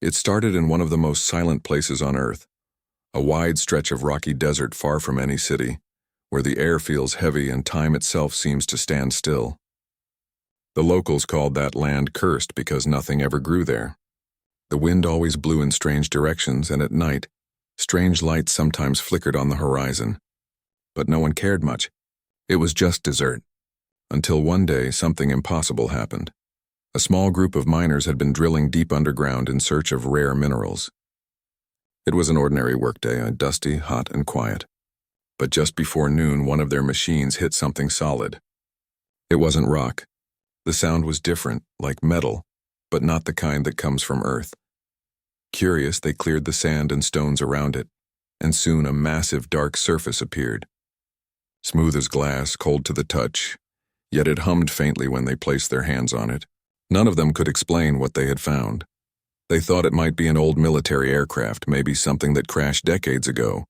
It started in one of the most silent places on Earth, a wide stretch of rocky desert far from any city, where the air feels heavy and time itself seems to stand still. The locals called that land cursed because nothing ever grew there. The wind always blew in strange directions, and at night, strange lights sometimes flickered on the horizon. But no one cared much. It was just desert. Until one day, something impossible happened. A small group of miners had been drilling deep underground in search of rare minerals. It was an ordinary workday, dusty, hot, and quiet. But just before noon, one of their machines hit something solid. It wasn't rock. The sound was different, like metal, but not the kind that comes from Earth. Curious, they cleared the sand and stones around it, and soon a massive dark surface appeared. Smooth as glass, cold to the touch, yet it hummed faintly when they placed their hands on it. None of them could explain what they had found. They thought it might be an old military aircraft, maybe something that crashed decades ago.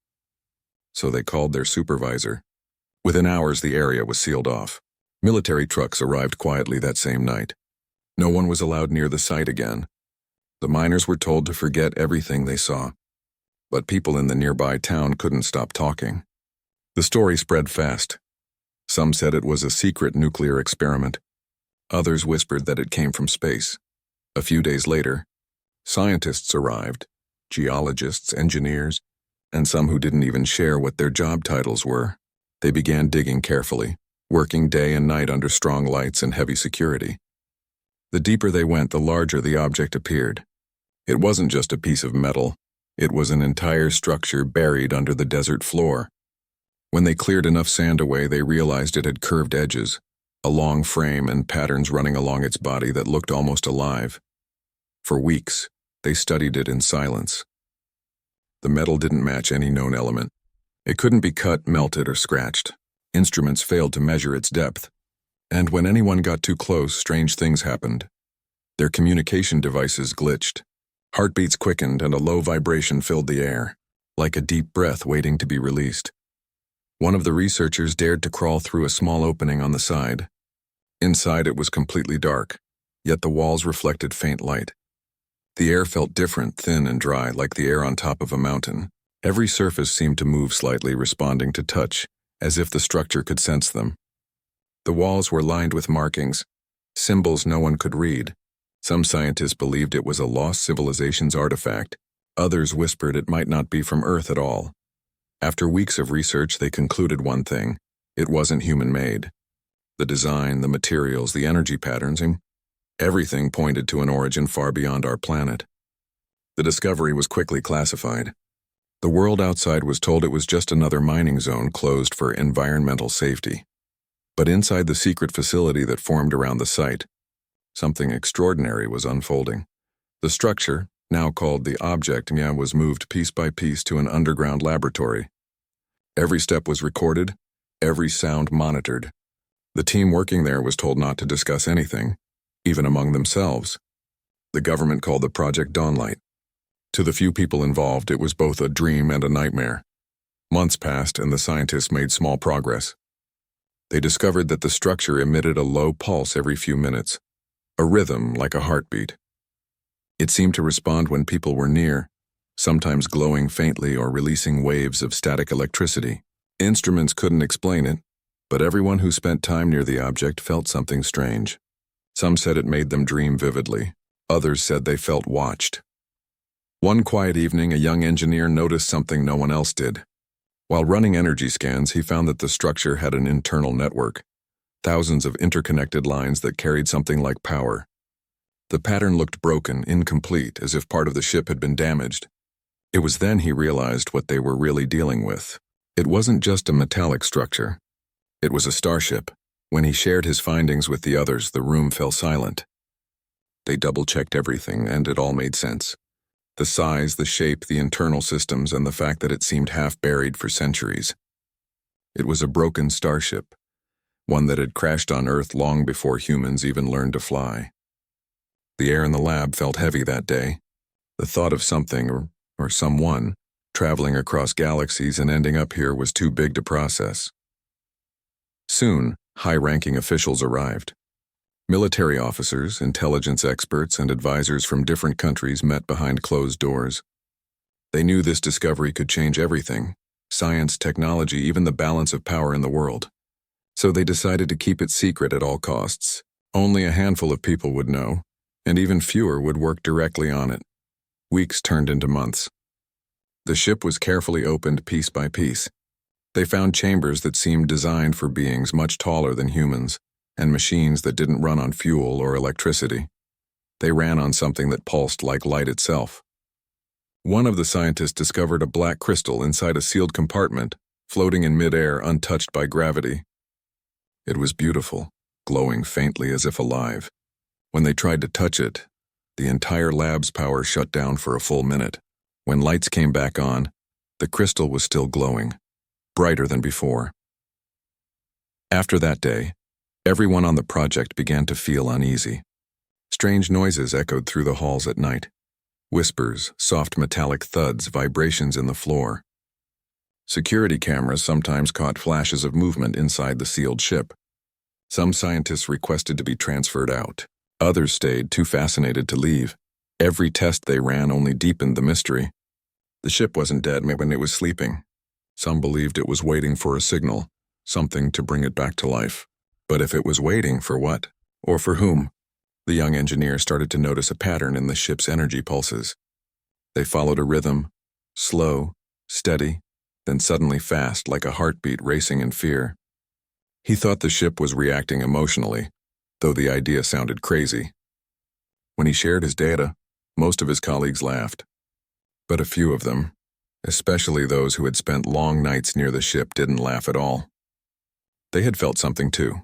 So they called their supervisor. Within hours, the area was sealed off. Military trucks arrived quietly that same night. No one was allowed near the site again. The miners were told to forget everything they saw. But people in the nearby town couldn't stop talking. The story spread fast. Some said it was a secret nuclear experiment. Others whispered that it came from space. A few days later, scientists arrived, geologists, engineers, and some who didn't even share what their job titles were. They began digging carefully, working day and night under strong lights and heavy security. The deeper they went, the larger the object appeared. It wasn't just a piece of metal. It was an entire structure buried under the desert floor. When they cleared enough sand away, they realized it had curved edges, a long frame and patterns running along its body that looked almost alive. For weeks, they studied it in silence. The metal didn't match any known element. It couldn't be cut, melted, or scratched. Instruments failed to measure its depth. And when anyone got too close, strange things happened. Their communication devices glitched. Heartbeats quickened and a low vibration filled the air, like a deep breath waiting to be released. One of the researchers dared to crawl through a small opening on the side. Inside it was completely dark, yet the walls reflected faint light. The air felt different, thin and dry, like the air on top of a mountain. Every surface seemed to move slightly, responding to touch, as if the structure could sense them. The walls were lined with markings, symbols no one could read. Some scientists believed it was a lost civilization's artifact. Others whispered it might not be from Earth at all. After weeks of research, they concluded one thing: it wasn't human-made. The design, the materials, the energy patterns, everything pointed to an origin far beyond our planet. The discovery was quickly classified. The world outside was told it was just another mining zone closed for environmental safety. But inside the secret facility that formed around the site, something extraordinary was unfolding. The structure, now called the object, was moved piece by piece to an underground laboratory. Every step was recorded, every sound monitored. The team working there was told not to discuss anything, even among themselves. The government called the project Dawnlight. To the few people involved, it was both a dream and a nightmare. Months passed and the scientists made small progress. They discovered that the structure emitted a low pulse every few minutes, a rhythm like a heartbeat. It seemed to respond when people were near, sometimes glowing faintly or releasing waves of static electricity. Instruments couldn't explain it, but everyone who spent time near the object felt something strange. Some said it made them dream vividly. Others said they felt watched. One quiet evening, a young engineer noticed something no one else did. While running energy scans, he found that the structure had an internal network, thousands of interconnected lines that carried something like power. The pattern looked broken, incomplete, as if part of the ship had been damaged. It was then he realized what they were really dealing with. It wasn't just a metallic structure. It was a starship. When he shared his findings with the others, the room fell silent. They double-checked everything, and it all made sense. The size, the shape, the internal systems, and the fact that it seemed half-buried for centuries. It was a broken starship, one that had crashed on Earth long before humans even learned to fly. The air in the lab felt heavy that day. The thought of something, or someone, traveling across galaxies and ending up here was too big to process. Soon, high-ranking officials arrived. Military officers, intelligence experts, and advisors from different countries met behind closed doors. They knew this discovery could change everything: science, technology, even the balance of power in the world. So they decided to keep it secret at all costs. Only a handful of people would know, and even fewer would work directly on it. Weeks turned into months. The ship was carefully opened piece by piece. They found chambers that seemed designed for beings much taller than humans, and machines that didn't run on fuel or electricity. They ran on something that pulsed like light itself. One of the scientists discovered a black crystal inside a sealed compartment, floating in midair untouched by gravity. It was beautiful, glowing faintly as if alive. When they tried to touch it, the entire lab's power shut down for a full minute. When lights came back on, the crystal was still glowing, brighter than before. After that day, everyone on the project began to feel uneasy. Strange noises echoed through the halls at night. Whispers, soft metallic thuds, vibrations in the floor. Security cameras sometimes caught flashes of movement inside the sealed ship. Some scientists requested to be transferred out. Others stayed, too fascinated to leave. Every test they ran only deepened the mystery. The ship wasn't dead when it was sleeping. Some believed it was waiting for a signal, something to bring it back to life. But if it was waiting, for what? Or for whom? The young engineer started to notice a pattern in the ship's energy pulses. They followed a rhythm, slow, steady, then suddenly fast, like a heartbeat racing in fear. He thought the ship was reacting emotionally, though the idea sounded crazy. When he shared his data, most of his colleagues laughed. But a few of them, especially those who had spent long nights near the ship, didn't laugh at all. They had felt something too.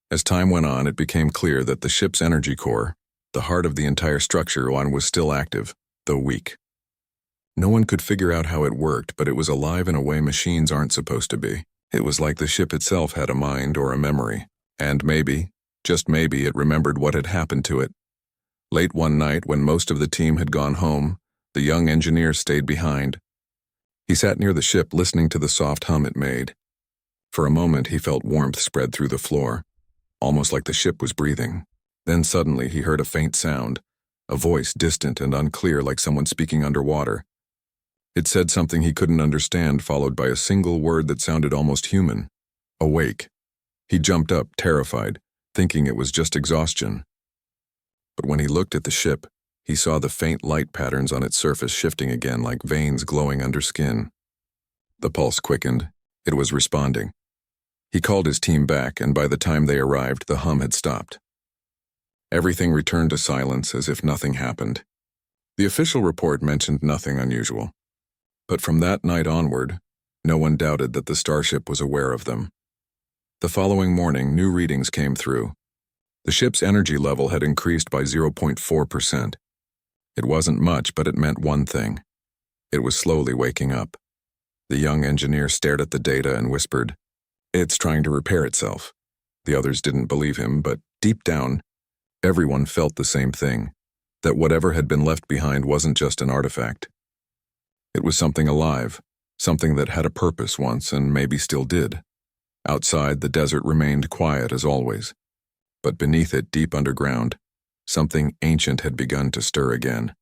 As time went on, it became clear that the ship's energy core, the heart of the entire structure, was still active, though weak. No one could figure out how it worked, but it was alive in a way machines aren't supposed to be. It was like the ship itself had a mind or a memory, and maybe, just maybe, it remembered what had happened to it. Late one night, when most of the team had gone home, the young engineer stayed behind. He sat near the ship, listening to the soft hum it made. For a moment, he felt warmth spread through the floor, almost like the ship was breathing. Then suddenly, he heard a faint sound, a voice distant and unclear, like someone speaking underwater. It said something he couldn't understand, followed by a single word that sounded almost human: awake. He jumped up, terrified, thinking it was just exhaustion. But when he looked at the ship, he saw the faint light patterns on its surface shifting again, like veins glowing under skin. The pulse quickened. It was responding. He called his team back, and by the time they arrived, the hum had stopped. Everything returned to silence, as if nothing happened. The official report mentioned nothing unusual. But from that night onward, no one doubted that the Starship was aware of them. The following morning, new readings came through. The ship's energy level had increased by 0.4%. It wasn't much, but it meant one thing. It was slowly waking up. The young engineer stared at the data and whispered, "It's trying to repair itself." The others didn't believe him, but deep down, everyone felt the same thing, that whatever had been left behind wasn't just an artifact. It was something alive, something that had a purpose once and maybe still did. Outside, the desert remained quiet as always. But beneath it, deep underground, something ancient had begun to stir again.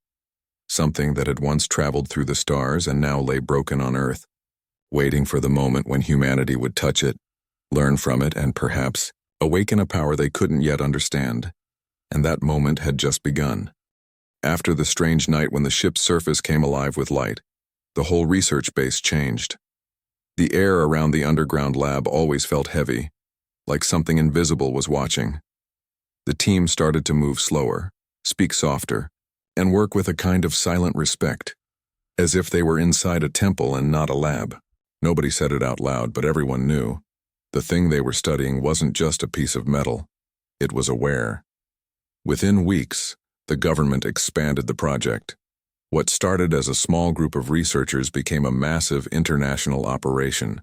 Something that had once traveled through the stars and now lay broken on Earth, waiting for the moment when humanity would touch it, learn from it, and perhaps awaken a power they couldn't yet understand. And that moment had just begun. After the strange night when the ship's surface came alive with light, the whole research base changed. The air around the underground lab always felt heavy, like something invisible was watching. The team started to move slower, speak softer, and work with a kind of silent respect, as if they were inside a temple and not a lab. Nobody said it out loud, but everyone knew. The thing they were studying wasn't just a piece of metal. It was aware. Within weeks, the government expanded the project. What started as a small group of researchers became a massive international operation.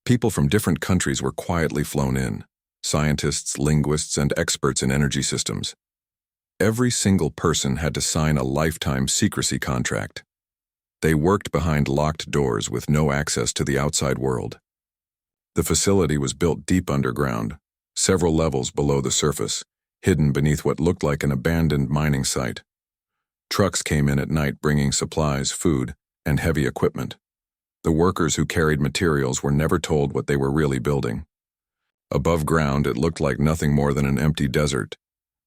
People from different countries were quietly flown in. Scientists, linguists, and experts in energy systems. Every single person had to sign a lifetime secrecy contract. They worked behind locked doors with no access to the outside world. The facility was built deep underground, several levels below the surface, hidden beneath what looked like an abandoned mining site. Trucks came in at night bringing supplies, food, and heavy equipment. The workers who carried materials were never told what they were really building. Above ground, it looked like nothing more than an empty desert,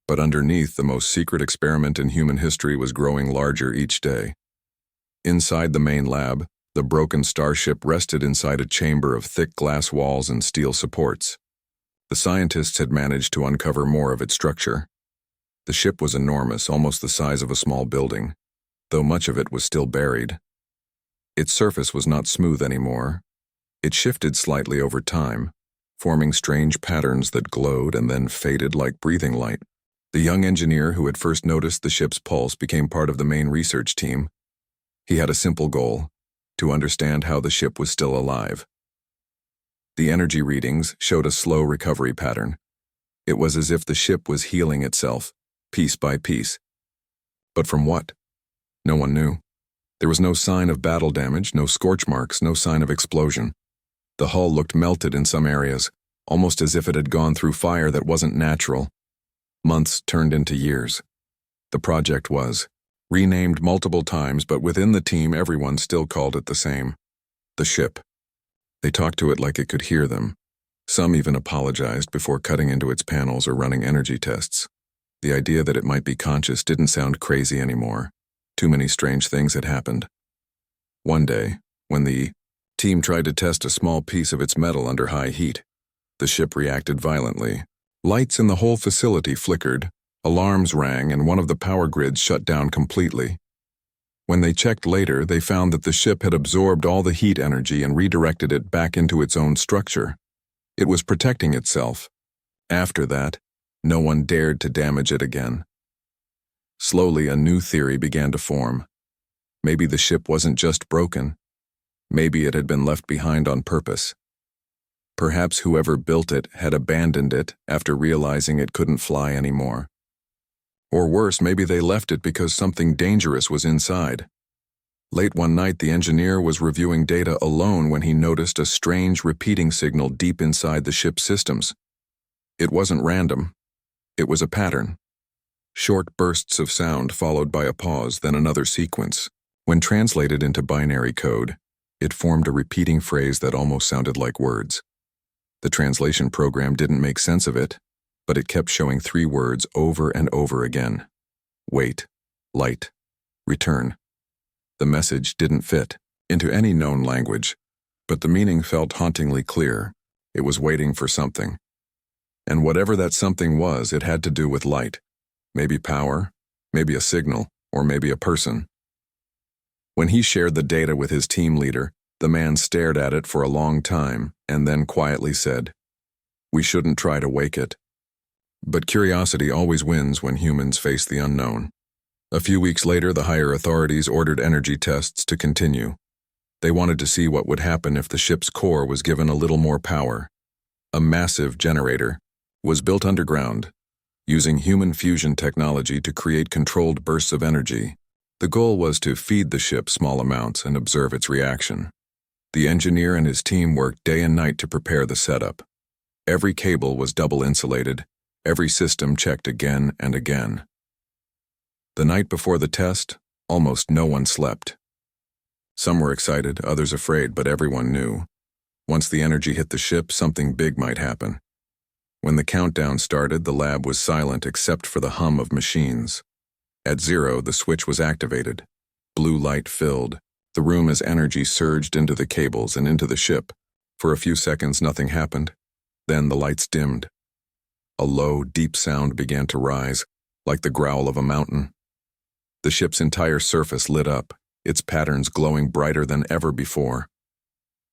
but underneath, the most secret experiment in human history was growing larger each day. Inside the main lab, the broken Starship rested inside a chamber of thick glass walls and steel supports. The scientists had managed to uncover more of its structure. The ship was enormous, almost the size of a small building, though much of it was still buried. Its surface was not smooth anymore. It shifted slightly over time, forming strange patterns that glowed and then faded like breathing light. The young engineer who had first noticed the ship's pulse became part of the main research team. He had a simple goal: to understand how the ship was still alive. The energy readings showed a slow recovery pattern. It was as if the ship was healing itself, piece by piece. But from what? No one knew. There was no sign of battle damage, no scorch marks, no sign of explosion. The hull looked melted in some areas, almost as if it had gone through fire that wasn't natural. Months turned into years. The project was renamed multiple times, but within the team everyone still called it the same: the ship. They talked to it like it could hear them. Some even apologized before cutting into its panels or running energy tests. The idea that it might be conscious didn't sound crazy anymore. Too many strange things had happened. One day, when the team tried to test a small piece of its metal under high heat, the ship reacted violently. Lights in the whole facility flickered, alarms rang, and one of the power grids shut down completely. When they checked later, they found that the ship had absorbed all the heat energy and redirected it back into its own structure. It was protecting itself. After that, no one dared to damage it again. Slowly, a new theory began to form. Maybe the ship wasn't just broken. Maybe it had been left behind on purpose. Perhaps whoever built it had abandoned it after realizing it couldn't fly anymore. Or worse, maybe they left it because something dangerous was inside. Late one night, the engineer was reviewing data alone when he noticed a strange repeating signal deep inside the ship's systems. It wasn't random. It was a pattern. Short bursts of sound followed by a pause, then another sequence. When translated into binary code, it formed a repeating phrase that almost sounded like words. The translation program didn't make sense of it, but it kept showing 3 words over and over again: wait, light, return. The message didn't fit into any known language, but the meaning felt hauntingly clear. It was waiting for something. And whatever that something was, it had to do with light. Maybe power, maybe a signal, or maybe a person. When he shared the data with his team leader, the man stared at it for a long time and then quietly said, "We shouldn't try to wake it." But curiosity always wins when humans face the unknown. A few weeks later, the higher authorities ordered energy tests to continue. They wanted to see what would happen if the ship's core was given a little more power. A massive generator was built underground, using human fusion technology to create controlled bursts of energy. The goal was to feed the ship small amounts and observe its reaction. The engineer and his team worked day and night to prepare the setup. Every cable was double insulated, every system checked again and again. The night before the test, almost no one slept. Some were excited, others afraid, but everyone knew. Once the energy hit the ship, something big might happen. When the countdown started, the lab was silent except for the hum of machines. At 0, the switch was activated. Blue light filled the room as energy surged into the cables and into the ship. For a few seconds, nothing happened. Then the lights dimmed. A low, deep sound began to rise, like the growl of a mountain. The ship's entire surface lit up, its patterns glowing brighter than ever before.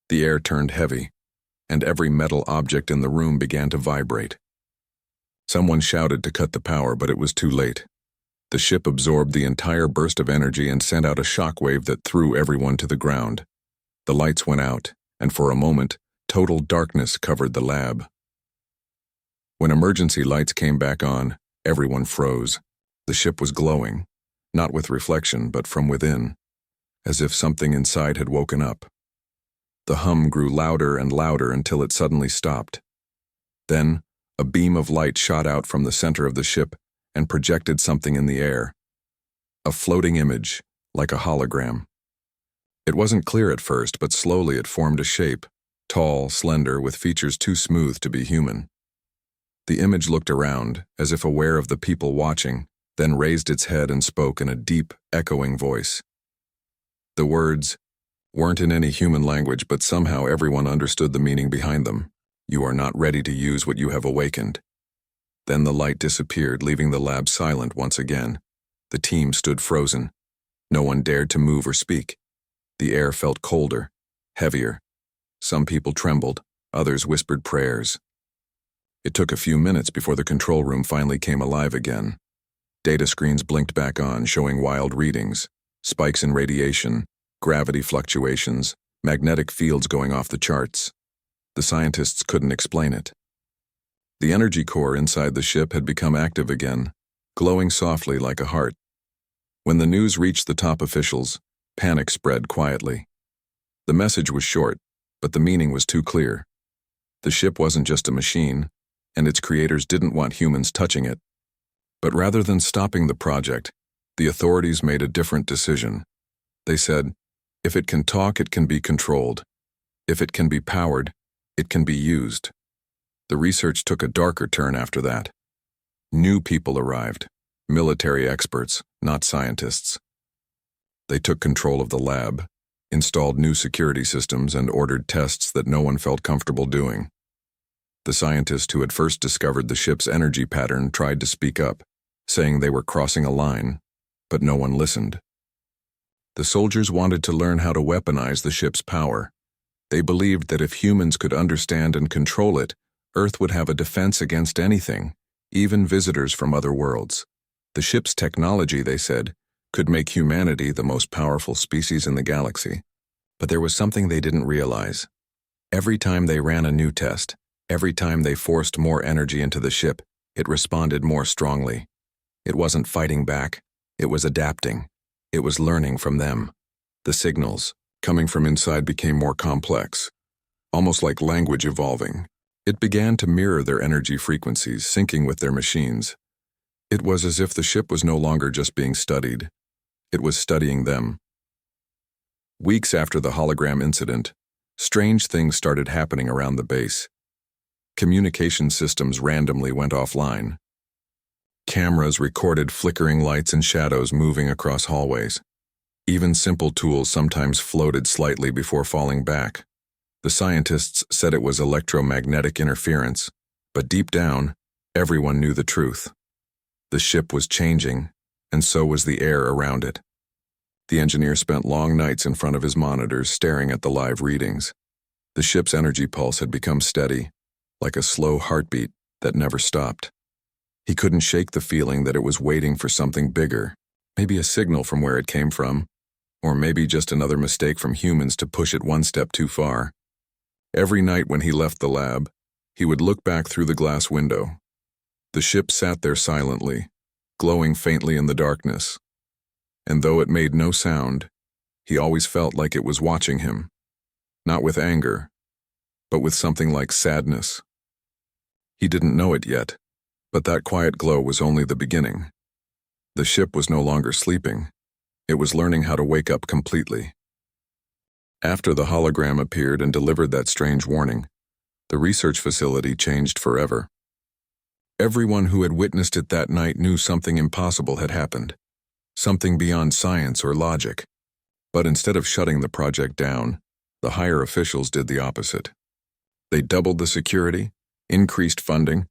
The air turned heavy, and every metal object in the room began to vibrate. Someone shouted to cut the power, but it was too late. The ship absorbed the entire burst of energy and sent out a shockwave that threw everyone to the ground. The lights went out, and for a moment, total darkness covered the lab. When emergency lights came back on, everyone froze. The ship was glowing, not with reflection, but from within, as if something inside had woken up. The hum grew louder and louder until it suddenly stopped. Then, A beam of light shot out from the center of the ship and projected something in the air. A floating image, like a hologram. It wasn't clear at first, but slowly it formed a shape, tall, slender, with features too smooth to be human. The image looked around, as if aware of the people watching, then raised its head and spoke in a deep, echoing voice. The words weren't in any human language, but somehow everyone understood the meaning behind them. You are not ready to use what you have awakened. Then the light disappeared, leaving the lab silent once again. The team stood frozen. No one dared to move or speak. The air felt colder, heavier. Some people trembled, others whispered prayers. It took a few minutes before the control room finally came alive again. Data screens blinked back on, showing wild readings, spikes in radiation, gravity fluctuations, magnetic fields going off the charts. The scientists couldn't explain it. The energy core inside the ship had become active again, glowing softly like a heart. When the news reached the top officials, panic spread quietly. The message was short, but the meaning was too clear. The ship wasn't just a machine, and its creators didn't want humans touching it. But rather than stopping the project, the authorities made a different decision. They said, if it can talk, it can be controlled. If it can be powered, it can be used. The research took a darker turn after that. New people arrived, military experts, not scientists. They took control of the lab, installed new security systems, and ordered tests that no one felt comfortable doing. The scientist who had first discovered the ship's energy pattern tried to speak up, saying they were crossing a line, but no one listened. The soldiers wanted to learn how to weaponize the ship's power. They believed that if humans could understand and control it, Earth would have a defense against anything, even visitors from other worlds. The ship's technology, they said, could make humanity the most powerful species in the galaxy. But there was something they didn't realize. Every time they ran a new test, every time they forced more energy into the ship, it responded more strongly. It wasn't fighting back, it was adapting. It was learning from them. The signals, coming from inside, became more complex, almost like language evolving. It began to mirror their energy frequencies, syncing with their machines. It was as if the ship was no longer just being studied. It was studying them. Weeks after the hologram incident, strange things started happening around the base. Communication systems randomly went offline. Cameras recorded flickering lights and shadows moving across hallways. Even simple tools sometimes floated slightly before falling back. The scientists said it was electromagnetic interference, but deep down, everyone knew the truth. The ship was changing, and so was the air around it. The engineer spent long nights in front of his monitors staring at the live readings. The ship's energy pulse had become steady, like a slow heartbeat that never stopped. He couldn't shake the feeling that it was waiting for something bigger, maybe a signal from where it came from, or maybe just another mistake from humans to push it one step too far. Every night when he left the lab, he would look back through the glass window. The ship sat there silently, glowing faintly in the darkness. And though it made no sound, he always felt like it was watching him, not with anger, but with something like sadness. He didn't know it yet, but that quiet glow was only the beginning. The ship was no longer sleeping. It was learning how to wake up completely. After the hologram appeared and delivered that strange warning, the research facility changed forever. Everyone who had witnessed it that night knew something impossible had happened, something beyond science or logic. But instead of shutting the project down, the higher officials did the opposite. They doubled the security, increased funding,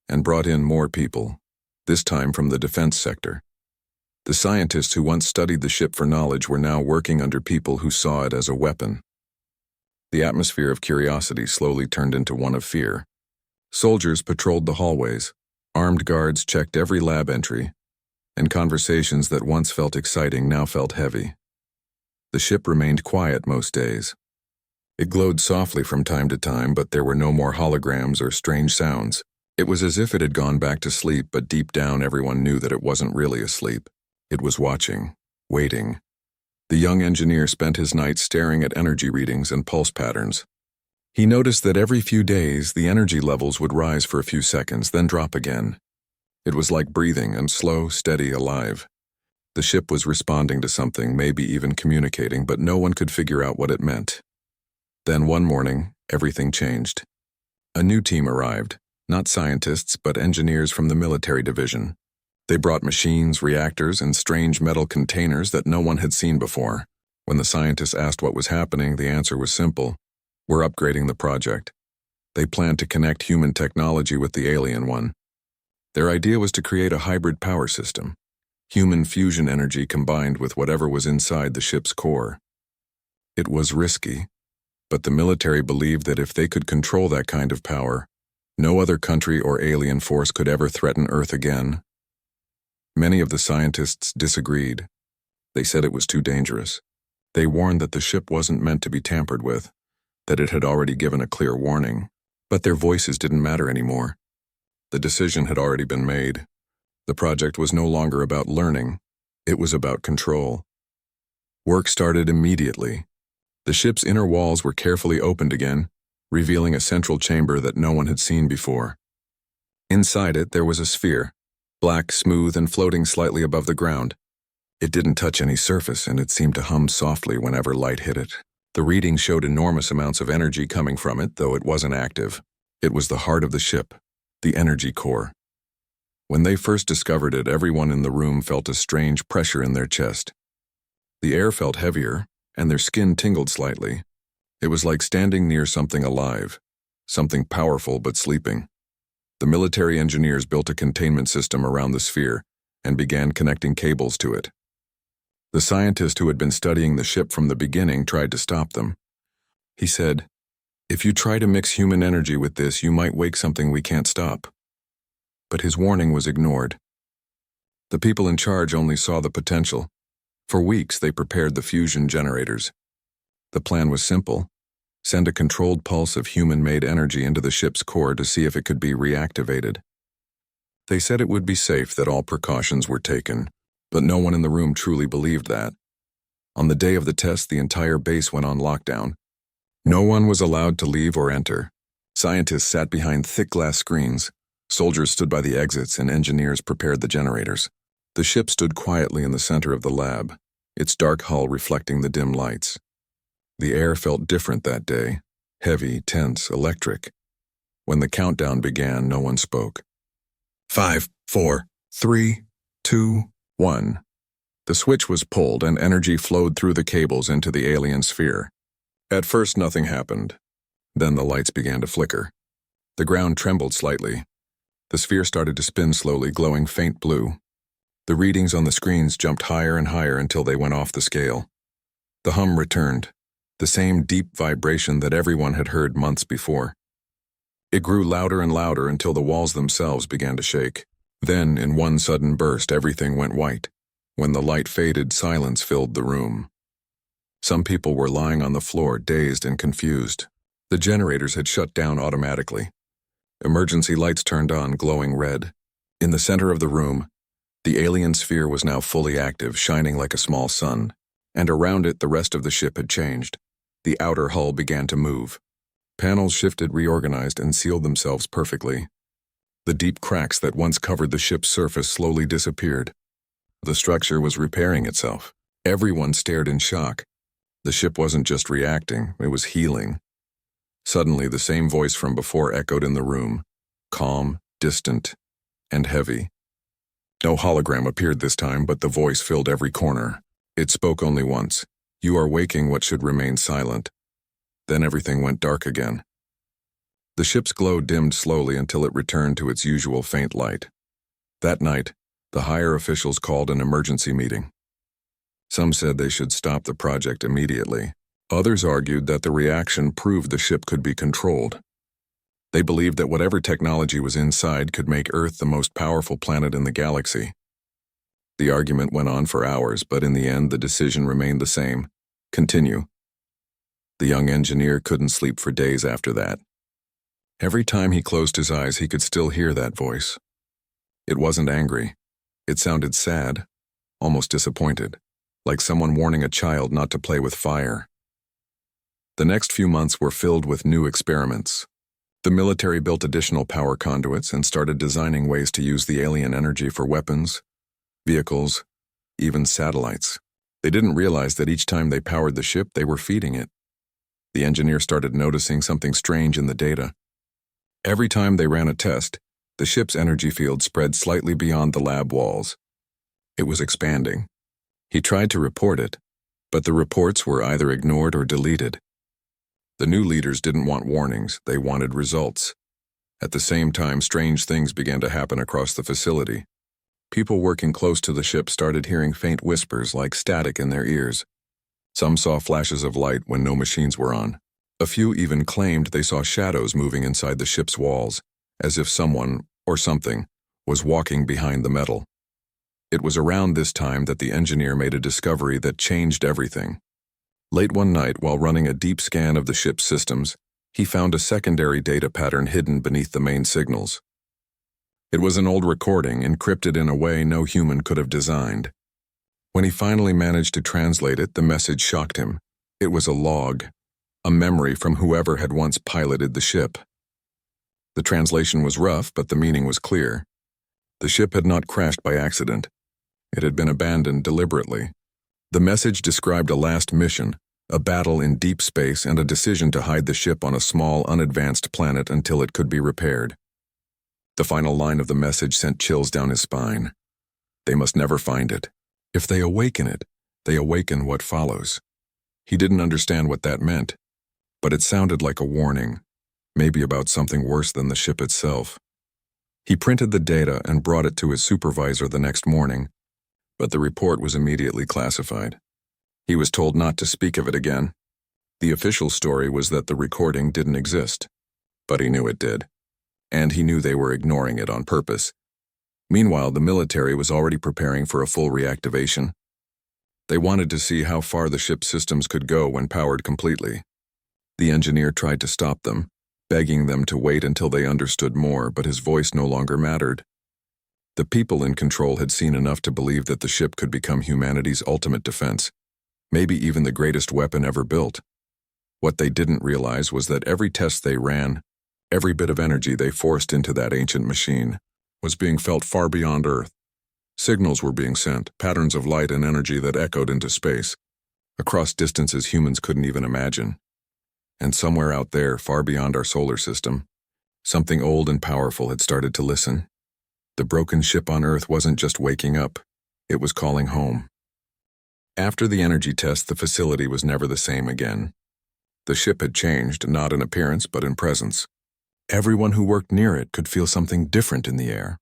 and brought in more people, this time from the defense sector. The scientists who once studied the ship for knowledge were now working under people who saw it as a weapon. The atmosphere of curiosity slowly turned into one of fear. Soldiers patrolled the hallways, armed guards checked every lab entry, and conversations that once felt exciting now felt heavy. The ship remained quiet most days. It glowed softly from time to time, but there were no more holograms or strange sounds. It was as if it had gone back to sleep, but deep down everyone knew that it wasn't really asleep. It was watching, waiting. The young engineer spent his nights staring at energy readings and pulse patterns. He noticed that every few days the energy levels would rise for a few seconds, then drop again. It was like breathing and slow, steady, alive. The ship was responding to something, maybe even communicating, but no one could figure out what it meant. Then one morning, everything changed. A new team arrived, not scientists, but engineers from the military division. They brought machines, reactors, and strange metal containers that no one had seen before. When the scientists asked what was happening, the answer was simple. We're upgrading the project. They planned to connect human technology with the alien one. Their idea was to create a hybrid power system, human fusion energy combined with whatever was inside the ship's core. It was risky, but the military believed that if they could control that kind of power, no other country or alien force could ever threaten Earth again. Many of the scientists disagreed. They said it was too dangerous. They warned that the ship wasn't meant to be tampered with, that it had already given a clear warning, but their voices didn't matter anymore. The decision had already been made. The project was no longer about learning, it was about control. Work started immediately. The ship's inner walls were carefully opened again, revealing a central chamber that no one had seen before. Inside it, there was a sphere, black, smooth, and floating slightly above the ground. It didn't touch any surface, and it seemed to hum softly whenever light hit it. The reading showed enormous amounts of energy coming from it, though it wasn't active. It was the heart of the ship, the energy core. When they first discovered it, everyone in the room felt a strange pressure in their chest. The air felt heavier, and their skin tingled slightly. It was like standing near something alive, something powerful but sleeping. The military engineers built a containment system around the sphere and began connecting cables to it. The scientist who had been studying the ship from the beginning tried to stop them. He said, "If you try to mix human energy with this, you might wake something we can't stop." But his warning was ignored. The people in charge only saw the potential. For weeks, they prepared the fusion generators. The plan was simple: send a controlled pulse of human-made energy into the ship's core to see if it could be reactivated. They said it would be safe, that all precautions were taken, but no one in the room truly believed that. On the day of the test, the entire base went on lockdown. No one was allowed to leave or enter. Scientists sat behind thick glass screens. Soldiers stood by the exits, and engineers prepared the generators. The ship stood quietly in the center of the lab, its dark hull reflecting the dim lights. The air felt different that day, heavy, tense, electric. When the countdown began, no one spoke. 5, 4, 3, 2, 1. The switch was pulled and energy flowed through the cables into the alien sphere. At first, nothing happened. Then the lights began to flicker. The ground trembled slightly. The sphere started to spin slowly, glowing faint blue. The readings on the screens jumped higher and higher until they went off the scale. The hum returned, the same deep vibration that everyone had heard months before. It grew louder and louder until the walls themselves began to shake. Then, in one sudden burst, everything went white. When the light faded, silence filled the room. Some people were lying on the floor, dazed and confused. The generators had shut down automatically. Emergency lights turned on, glowing red. In the center of the room, the alien sphere was now fully active, shining like a small sun. And around it, the rest of the ship had changed. The outer hull began to move. Panels shifted, reorganized, and sealed themselves perfectly. The deep cracks that once covered the ship's surface slowly disappeared. The structure was repairing itself. Everyone stared in shock. The ship wasn't just reacting, it was healing. Suddenly, the same voice from before echoed in the room, calm, distant, and heavy. No hologram appeared this time, but the voice filled every corner. It spoke only once. "You are waking what should remain silent." Then everything went dark again. The ship's glow dimmed slowly until it returned to its usual faint light. That night, the higher officials called an emergency meeting. Some said they should stop the project immediately. Others argued that the reaction proved the ship could be controlled. They believed that whatever technology was inside could make Earth the most powerful planet in the galaxy. The argument went on for hours, but in the end the decision remained the same: continue. The young engineer couldn't sleep for days after that. Every time he closed his eyes, he could still hear that voice. It wasn't angry. It sounded sad, almost disappointed, like someone warning a child not to play with fire. The next few months were filled with new experiments. The military built additional power conduits and started designing ways to use the alien energy for weapons, vehicles, even satellites. They didn't realize that each time they powered the ship, they were feeding it. The engineer started noticing something strange in the data. Every time they ran a test, the ship's energy field spread slightly beyond the lab walls. It was expanding. He tried to report it, but the reports were either ignored or deleted. The new leaders didn't want warnings, they wanted results. At the same time, strange things began to happen across the facility. People working close to the ship started hearing faint whispers like static in their ears. Some saw flashes of light when no machines were on. A few even claimed they saw shadows moving inside the ship's walls, as if someone, or something, was walking behind the metal. It was around this time that the engineer made a discovery that changed everything. Late one night, while running a deep scan of the ship's systems, he found a secondary data pattern hidden beneath the main signals. It was an old recording, encrypted in a way no human could have designed. When he finally managed to translate it, the message shocked him. It was a log, a memory from whoever had once piloted the ship. The translation was rough, but the meaning was clear. The ship had not crashed by accident. It had been abandoned deliberately. The message described a last mission, a battle in deep space, and a decision to hide the ship on a small, unadvanced planet until it could be repaired. The final line of the message sent chills down his spine. They must never find it. If they awaken it, they awaken what follows. He didn't understand what that meant, but it sounded like a warning, maybe about something worse than the ship itself. He printed the data and brought it to his supervisor the next morning, but the report was immediately classified. He was told not to speak of it again. The official story was that the recording didn't exist, but he knew it did, and he knew they were ignoring it on purpose. Meanwhile, the military was already preparing for a full reactivation. They wanted to see how far the ship's systems could go when powered completely. The engineer tried to stop them, begging them to wait until they understood more, but his voice no longer mattered. The people in control had seen enough to believe that the ship could become humanity's ultimate defense, maybe even the greatest weapon ever built. What they didn't realize was that every test they ran, every bit of energy they forced into that ancient machine, was being felt far beyond Earth. Signals were being sent, patterns of light and energy that echoed into space, across distances humans couldn't even imagine. And somewhere out there, far beyond our solar system, something old and powerful had started to listen. The broken ship on Earth wasn't just waking up, it was calling home. After the energy test, the facility was never the same again. The ship had changed, not in appearance but in presence. Everyone who worked near it could feel something different in the air.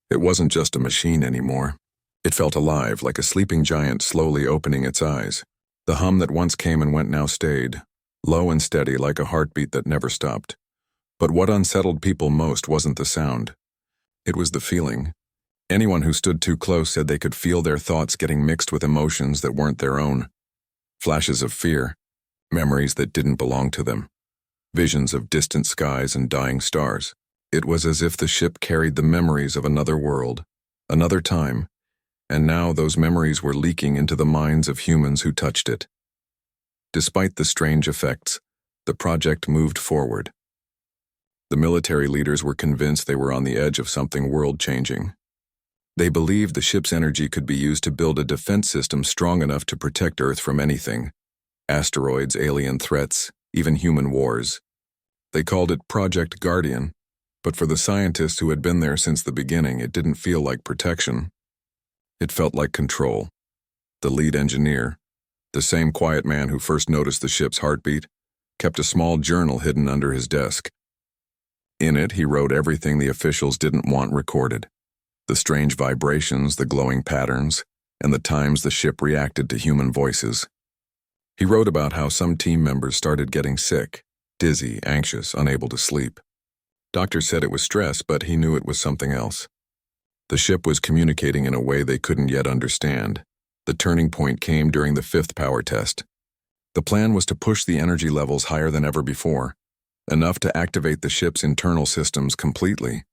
It wasn't just a machine anymore. It felt alive, like a sleeping giant slowly opening its eyes. The hum that once came and went now stayed, low and steady like a heartbeat that never stopped. But what unsettled people most wasn't the sound. It was the feeling. Anyone who stood too close said they could feel their thoughts getting mixed with emotions that weren't their own. Flashes of fear, memories that didn't belong to them. Visions of distant skies and dying stars. It was as if the ship carried the memories of another world, another time, and now those memories were leaking into the minds of humans who touched it. Despite the strange effects, the project moved forward. The military leaders were convinced they were on the edge of something world-changing. They believed the ship's energy could be used to build a defense system strong enough to protect Earth from anything: asteroids, alien threats, even human wars. They called it Project Guardian, but for the scientists who had been there since the beginning, it didn't feel like protection. It felt like control. The lead engineer, the same quiet man who first noticed the ship's heartbeat, kept a small journal hidden under his desk. In it, he wrote everything the officials didn't want recorded: the strange vibrations, the glowing patterns, and the times the ship reacted to human voices. He wrote about how some team members started getting sick, dizzy, anxious, unable to sleep. Doctors said it was stress, but he knew it was something else. The ship was communicating in a way they couldn't yet understand. The turning point came during the 5th power test. The plan was to push the energy levels higher than ever before, enough to activate the ship's internal systems completely.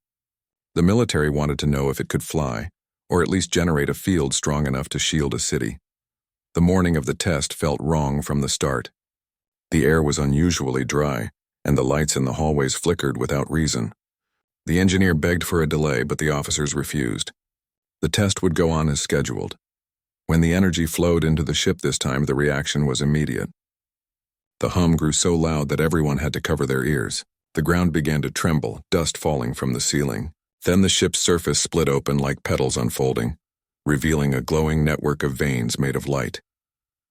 The military wanted to know if it could fly, or at least generate a field strong enough to shield a city. The morning of the test felt wrong from the start. The air was unusually dry, and the lights in the hallways flickered without reason. The engineer begged for a delay, but the officers refused. The test would go on as scheduled. When the energy flowed into the ship this time, the reaction was immediate. The hum grew so loud that everyone had to cover their ears. The ground began to tremble, dust falling from the ceiling. Then the ship's surface split open like petals unfolding, revealing a glowing network of veins made of light.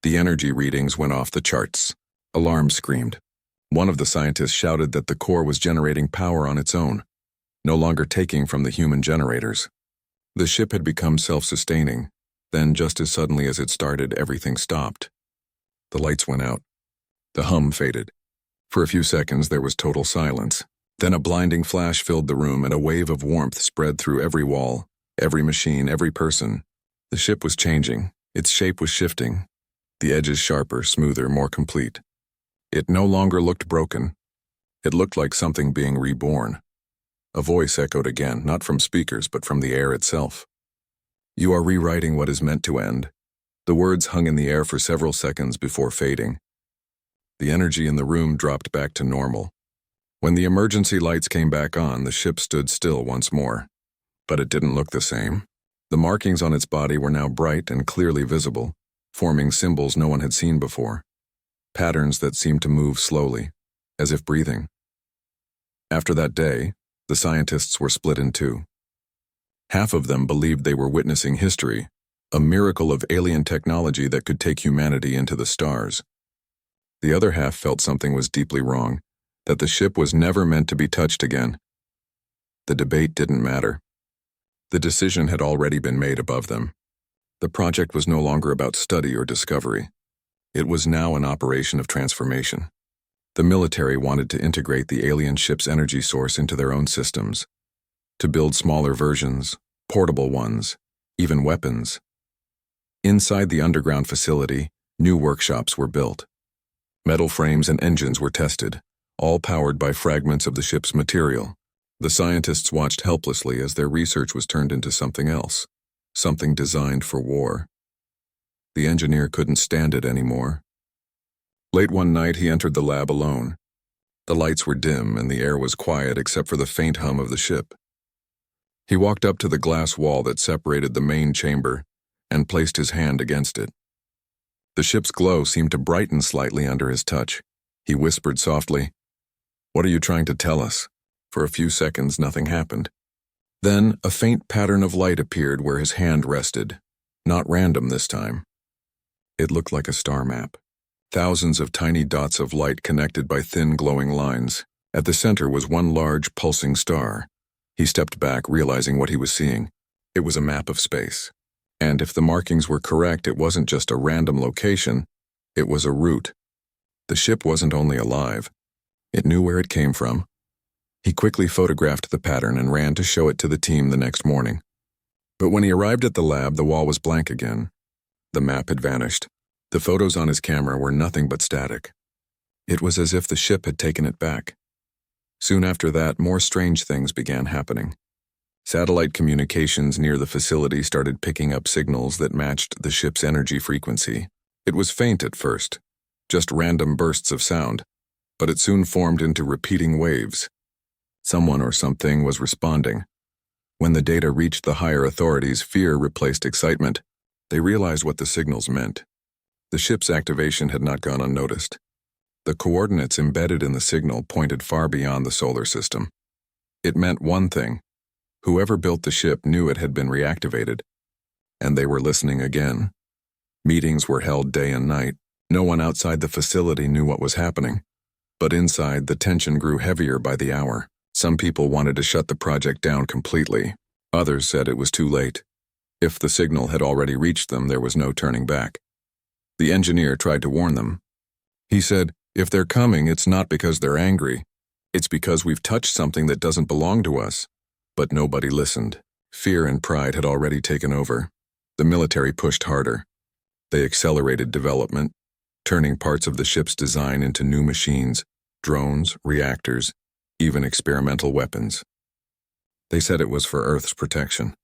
The energy readings went off the charts. Alarms screamed. One of the scientists shouted that the core was generating power on its own, no longer taking from the human generators. The ship had become self-sustaining. Then, just as suddenly as it started, everything stopped. The lights went out. The hum faded. For a few seconds, there was total silence. Then a blinding flash filled the room, and a wave of warmth spread through every wall, every machine, every person. The ship was changing. Its shape was shifting. The edges sharper, smoother, more complete. It no longer looked broken. It looked like something being reborn. A voice echoed again, not from speakers, but from the air itself. "You are rewriting what is meant to end." The words hung in the air for several seconds before fading. The energy in the room dropped back to normal. When the emergency lights came back on, the ship stood still once more. But it didn't look the same. The markings on its body were now bright and clearly visible, forming symbols no one had seen before. Patterns that seemed to move slowly, as if breathing. After that day, the scientists were split in two. Half of them believed they were witnessing history, a miracle of alien technology that could take humanity into the stars. The other half felt something was deeply wrong, that the ship was never meant to be touched again. The debate didn't matter. The decision had already been made above them. The project was no longer about study or discovery. It was now an operation of transformation. The military wanted to integrate the alien ship's energy source into their own systems, to build smaller versions, portable ones, even weapons. Inside the underground facility, new workshops were built. Metal frames and engines were tested, all powered by fragments of the ship's material. The scientists watched helplessly as their research was turned into something else, something designed for war. The engineer couldn't stand it anymore. Late one night, he entered the lab alone. The lights were dim and the air was quiet except for the faint hum of the ship. He walked up to the glass wall that separated the main chamber and placed his hand against it. The ship's glow seemed to brighten slightly under his touch. He whispered softly, "What are you trying to tell us?" For a few seconds, nothing happened. Then, a faint pattern of light appeared where his hand rested. Not random this time. It looked like a star map. Thousands of tiny dots of light connected by thin glowing lines. At the center was one large, pulsing star. He stepped back, realizing what he was seeing. It was a map of space. And if the markings were correct, it wasn't just a random location, it was a route. The ship wasn't only alive, it knew where it came from. He quickly photographed the pattern and ran to show it to the team the next morning. But when he arrived at the lab, the wall was blank again. The map had vanished. The photos on his camera were nothing but static. It was as if the ship had taken it back. Soon after that, more strange things began happening. Satellite communications near the facility started picking up signals that matched the ship's energy frequency. It was faint at first, just random bursts of sound, but it soon formed into repeating waves. Someone or something was responding. When the data reached the higher authorities, fear replaced excitement. They realized what the signals meant. The ship's activation had not gone unnoticed. The coordinates embedded in the signal pointed far beyond the solar system. It meant one thing. Whoever built the ship knew it had been reactivated, and they were listening again. Meetings were held day and night. No one outside the facility knew what was happening. But inside, the tension grew heavier by the hour. Some people wanted to shut the project down completely. Others said it was too late. If the signal had already reached them, there was no turning back. The engineer tried to warn them. He said, "If they're coming, it's not because they're angry. It's because we've touched something that doesn't belong to us." But nobody listened. Fear and pride had already taken over. The military pushed harder. They accelerated development, turning parts of the ship's design into new machines, drones, reactors, even experimental weapons. They said it was for Earth's protection.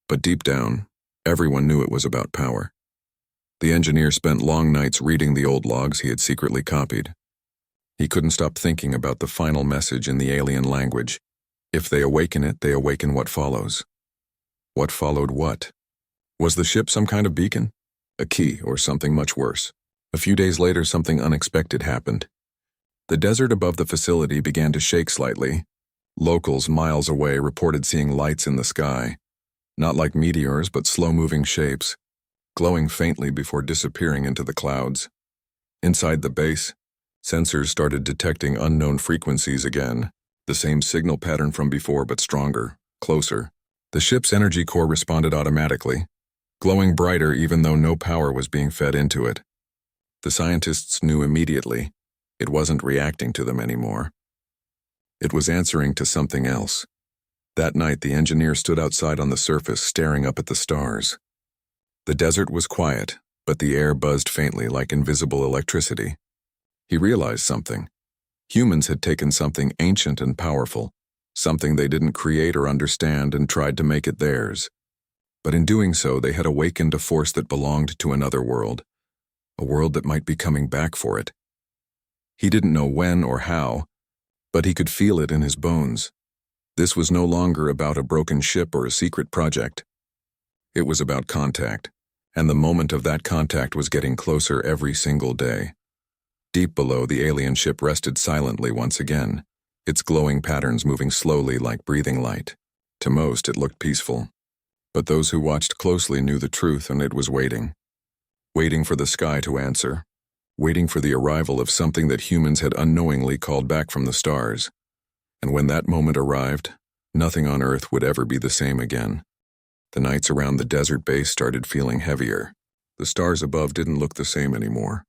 But deep down, everyone knew it was about power. The engineer spent long nights reading the old logs he had secretly copied. He couldn't stop thinking about the final message in the alien language. If they awaken it, they awaken what follows. What followed what? Was the ship some kind of beacon? A key, or something much worse? A few days later, something unexpected happened. The desert above the facility began to shake slightly. Locals miles away reported seeing lights in the sky. Not like meteors, but slow-moving shapes, glowing faintly before disappearing into the clouds. Inside the base, sensors started detecting unknown frequencies again, the same signal pattern from before but stronger, closer. The ship's energy core responded automatically, glowing brighter even though no power was being fed into it. The scientists knew immediately it wasn't reacting to them anymore. It was answering to something else. That night, the engineer stood outside on the surface, staring up at the stars. The desert was quiet, but the air buzzed faintly like invisible electricity. He realized something. Humans had taken something ancient and powerful, something they didn't create or understand, and tried to make it theirs. But in doing so, they had awakened a force that belonged to another world, a world that might be coming back for it. He didn't know when or how, but he could feel it in his bones. This was no longer about a broken ship or a secret project. It was about contact, and the moment of that contact was getting closer every single day. Deep below, the alien ship rested silently once again, its glowing patterns moving slowly like breathing light. To most, it looked peaceful. But those who watched closely knew the truth, and it was waiting. Waiting for the sky to answer. Waiting for the arrival of something that humans had unknowingly called back from the stars. And when that moment arrived, nothing on Earth would ever be the same again. The nights around the desert base started feeling heavier. The stars above didn't look the same anymore.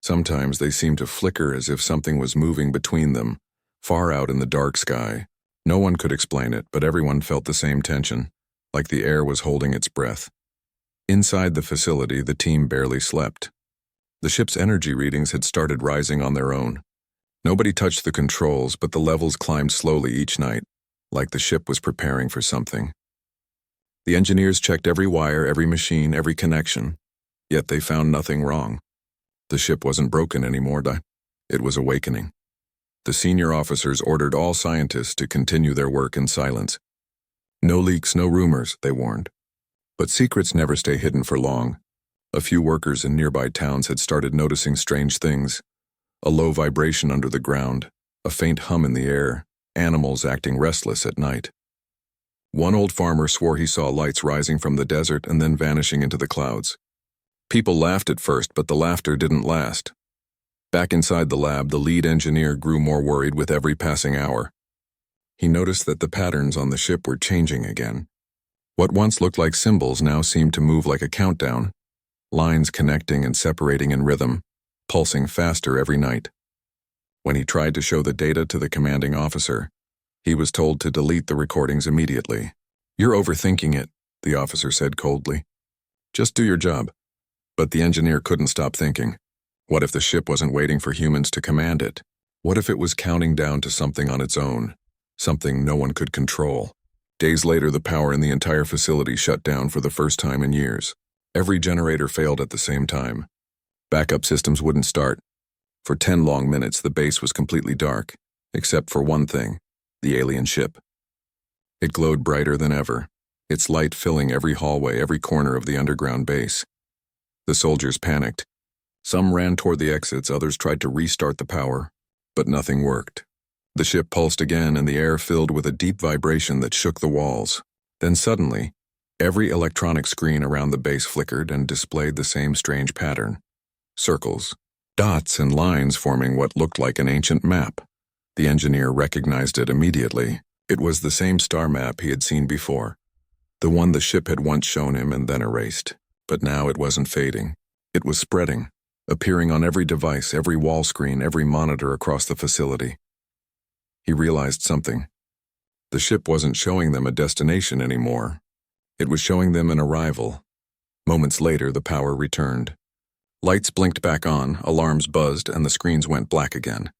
Sometimes they seemed to flicker as if something was moving between them, far out in the dark sky. No one could explain it, but everyone felt the same tension, like the air was holding its breath. Inside the facility, the team barely slept. The ship's energy readings had started rising on their own. Nobody touched the controls, but the levels climbed slowly each night, like the ship was preparing for something. The engineers checked every wire, every machine, every connection, yet they found nothing wrong. The ship wasn't broken anymore, it was awakening. The senior officers ordered all scientists to continue their work in silence. No leaks, no rumors, they warned. But secrets never stay hidden for long. A few workers in nearby towns had started noticing strange things. A low vibration under the ground, a faint hum in the air, animals acting restless at night. One old farmer swore he saw lights rising from the desert and then vanishing into the clouds. People laughed at first, but the laughter didn't last. Back inside the lab, the lead engineer grew more worried with every passing hour. He noticed that the patterns on the ship were changing again. What once looked like symbols now seemed to move like a countdown, lines connecting and separating in rhythm, pulsing faster every night. When he tried to show the data to the commanding officer, he was told to delete the recordings immediately. "You're overthinking it," the officer said coldly. "Just do your job." But the engineer couldn't stop thinking. What if the ship wasn't waiting for humans to command it? What if it was counting down to something on its own, something no one could control? Days later, the power in the entire facility shut down for the first time in years. Every generator failed at the same time. Backup systems wouldn't start. For 10 long minutes, the base was completely dark, except for one thing, the alien ship. It glowed brighter than ever, its light filling every hallway, every corner of the underground base. The soldiers panicked. Some ran toward the exits, others tried to restart the power, but nothing worked. The ship pulsed again, and the air filled with a deep vibration that shook the walls. Then suddenly, every electronic screen around the base flickered and displayed the same strange pattern. Circles, dots, and lines forming what looked like an ancient map. The engineer recognized it immediately. It was the same star map he had seen before, the one the ship had once shown him and then erased. But now it wasn't fading. It was spreading, appearing on every device, every wall screen, every monitor across the facility. He realized something. The ship wasn't showing them a destination anymore. It was showing them an arrival. Moments later, the power returned. Lights blinked back on, alarms buzzed, and the screens went black again.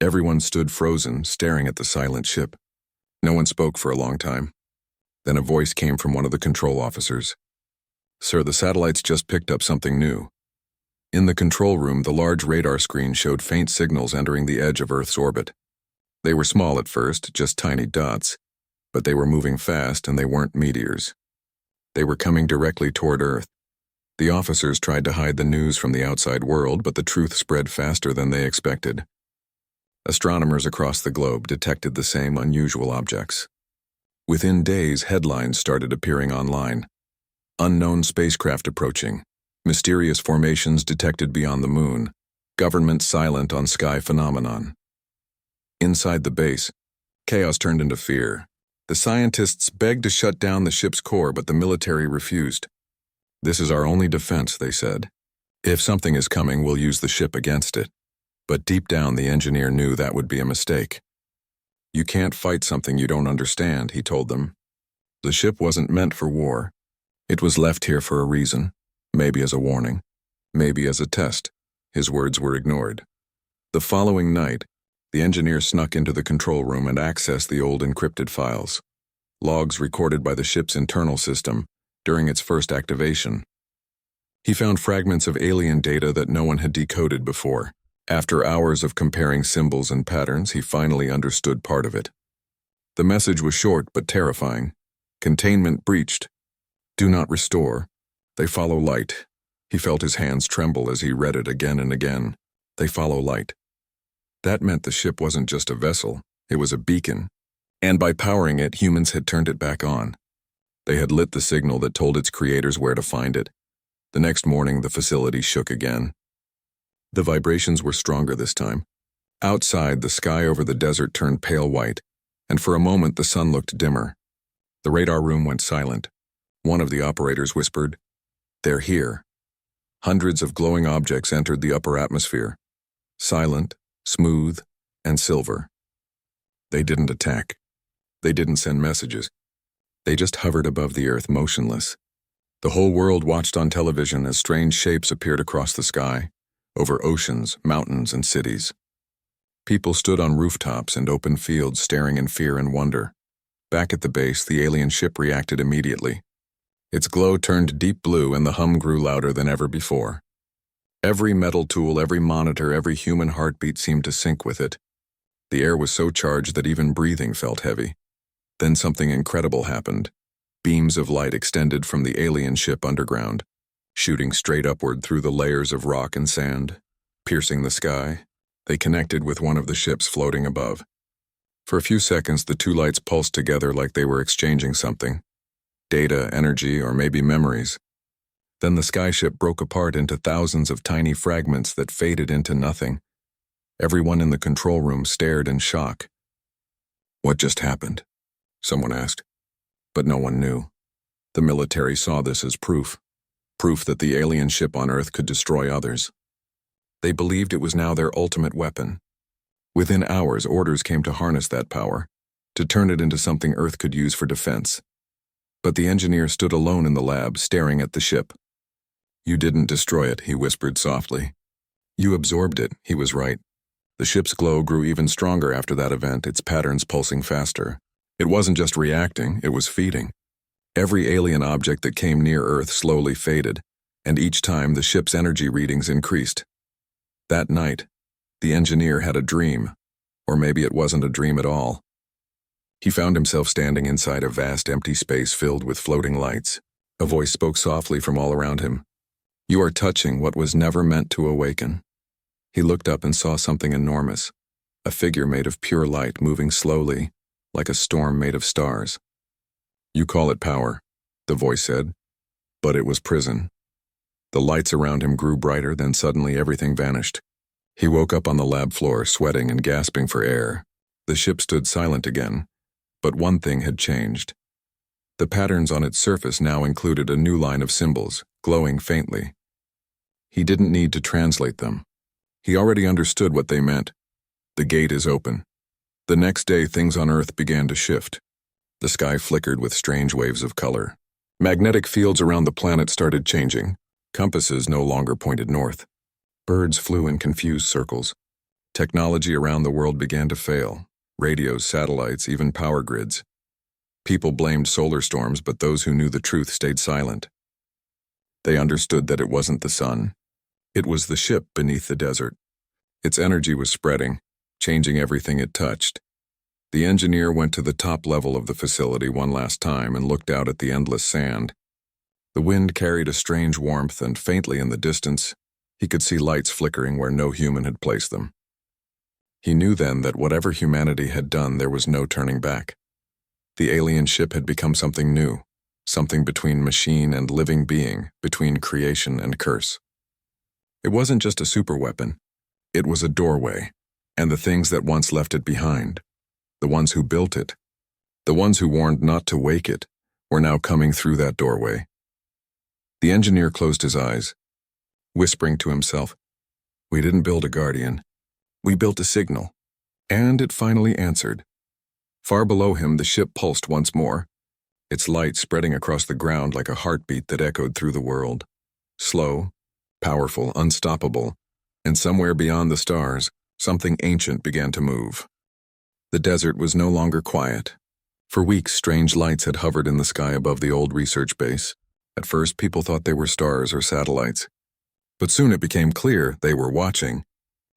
Everyone stood frozen, staring at the silent ship. No one spoke for a long time. Then a voice came from one of the control officers. "Sir, the satellites just picked up something new." In the control room, the large radar screen showed faint signals entering the edge of Earth's orbit. They were small at first, just tiny dots, but they were moving fast and they weren't meteors. They were coming directly toward Earth. The officers tried to hide the news from the outside world, but the truth spread faster than they expected. Astronomers across the globe detected the same unusual objects. Within days, headlines started appearing online. Unknown spacecraft approaching, mysterious formations detected beyond the moon, government silent on sky phenomenon. Inside the base, chaos turned into fear. The scientists begged to shut down the ship's core, but the military refused. "This is our only defense," they said. "If something is coming, we'll use the ship against it." But deep down, the engineer knew that would be a mistake. "You can't fight something you don't understand," he told them. The ship wasn't meant for war. It was left here for a reason, maybe as a warning, maybe as a test. His words were ignored. The following night, the engineer snuck into the control room and accessed the old encrypted files, logs recorded by the ship's internal system during its first activation. He found fragments of alien data that no one had decoded before. After hours of comparing symbols and patterns, he finally understood part of it. The message was short but terrifying. Containment breached. Do not restore. They follow light. He felt his hands tremble as he read it again and again. They follow light. That meant the ship wasn't just a vessel, it was a beacon. And by powering it, humans had turned it back on. They had lit the signal that told its creators where to find it. The next morning, the facility shook again. The vibrations were stronger this time. Outside, the sky over the desert turned pale white, and for a moment the sun looked dimmer. The radar room went silent. One of the operators whispered, "They're here." Hundreds of glowing objects entered the upper atmosphere, silent, smooth, and silver. They didn't attack. They didn't send messages. They just hovered above the Earth, motionless. The whole world watched on television as strange shapes appeared across the sky, over oceans, mountains, and cities. People stood on rooftops and open fields staring in fear and wonder. Back at the base, the alien ship reacted immediately. Its glow turned deep blue and the hum grew louder than ever before. Every metal tool, every monitor, every human heartbeat seemed to sync with it. The air was so charged that even breathing felt heavy. Then something incredible happened. Beams of light extended from the alien ship underground, shooting straight upward through the layers of rock and sand. Piercing the sky, they connected with one of the ships floating above. For a few seconds, the two lights pulsed together like they were exchanging something. Data, energy, or maybe memories. Then the skyship broke apart into thousands of tiny fragments that faded into nothing. Everyone in the control room stared in shock. "What just happened?" someone asked. But no one knew. The military saw this as proof that the alien ship on Earth could destroy others. They believed it was now their ultimate weapon. Within hours, orders came to harness that power, to turn it into something Earth could use for defense. But the engineer stood alone in the lab, staring at the ship. "You didn't destroy it," he whispered softly. "You absorbed it." He was right. The ship's glow grew even stronger after that event, its patterns pulsing faster. It wasn't just reacting, it was feeding. Every alien object that came near Earth slowly faded, and each time the ship's energy readings increased. That night, the engineer had a dream, or maybe it wasn't a dream at all. He found himself standing inside a vast empty space filled with floating lights. A voice spoke softly from all around him. "You are touching what was never meant to awaken." He looked up and saw something enormous, a figure made of pure light moving slowly, like a storm made of stars. "You call it power," the voice said, but it was prison. The lights around him grew brighter, then suddenly everything vanished. He woke up on the lab floor, sweating and gasping for air. The ship stood silent again, but one thing had changed. The patterns on its surface now included a new line of symbols, glowing faintly. He didn't need to translate them. He already understood what they meant. The gate is open. The next day, things on Earth began to shift. The sky flickered with strange waves of color. Magnetic fields around the planet started changing. Compasses no longer pointed north. Birds flew in confused circles. Technology around the world began to fail. Radios, satellites, even power grids. People blamed solar storms, but those who knew the truth stayed silent. They understood that it wasn't the sun. It was the ship beneath the desert. Its energy was spreading, changing everything it touched. The engineer went to the top level of the facility one last time and looked out at the endless sand. The wind carried a strange warmth, and faintly in the distance, he could see lights flickering where no human had placed them. He knew then that whatever humanity had done, there was no turning back. The alien ship had become something new, something between machine and living being, between creation and curse. It wasn't just a superweapon. It was a doorway, and the things that once left it behind, the ones who built it, the ones who warned not to wake it, were now coming through that doorway. The engineer closed his eyes, whispering to himself, "We didn't build a guardian. We built a signal." And it finally answered. Far below him, the ship pulsed once more, its light spreading across the ground like a heartbeat that echoed through the world. Slow, powerful, unstoppable, and somewhere beyond the stars, something ancient began to move. The desert was no longer quiet. For weeks, strange lights had hovered in the sky above the old research base. At first, people thought they were stars or satellites. But soon it became clear they were watching.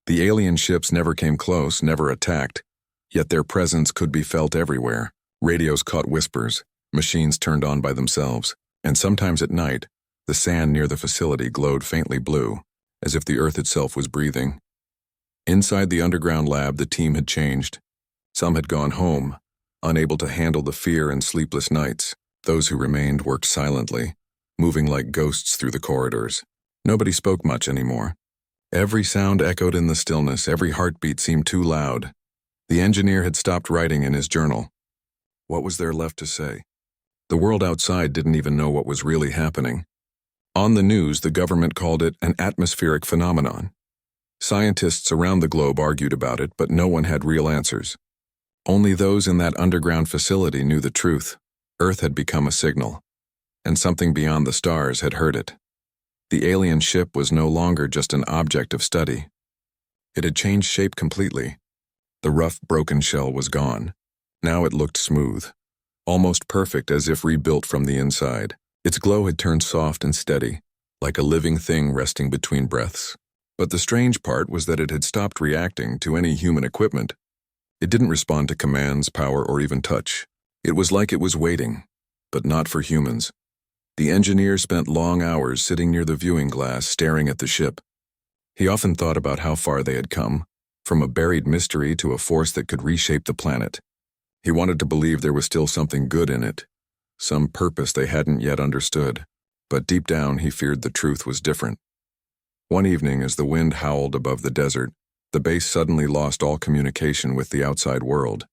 The alien ships never came close, never attacked, yet their presence could be felt everywhere. Radios caught whispers, machines turned on by themselves, and sometimes at night, the sand near the facility glowed faintly blue, as if the earth itself was breathing. Inside the underground lab, the team had changed. Some had gone home, unable to handle the fear and sleepless nights. Those who remained worked silently, moving like ghosts through the corridors. Nobody spoke much anymore. Every sound echoed in the stillness, every heartbeat seemed too loud. The engineer had stopped writing in his journal. What was there left to say? The world outside didn't even know what was really happening. On the news, the government called it an atmospheric phenomenon. Scientists around the globe argued about it, but no one had real answers. Only those in that underground facility knew the truth. Earth had become a signal, and something beyond the stars had heard it. The alien ship was no longer just an object of study. It had changed shape completely. The rough, broken shell was gone. Now it looked smooth, almost perfect, as if rebuilt from the inside. Its glow had turned soft and steady, like a living thing resting between breaths. But the strange part was that it had stopped reacting to any human equipment. It didn't respond to commands, power, or even touch. It was like it was waiting, but not for humans. The engineer spent long hours sitting near the viewing glass, staring at the ship. He often thought about how far they had come, from a buried mystery to a force that could reshape the planet. He wanted to believe there was still something good in it, some purpose they hadn't yet understood, but deep down he feared the truth was different. One evening, as the wind howled above the desert, the base suddenly lost all communication with the outside world.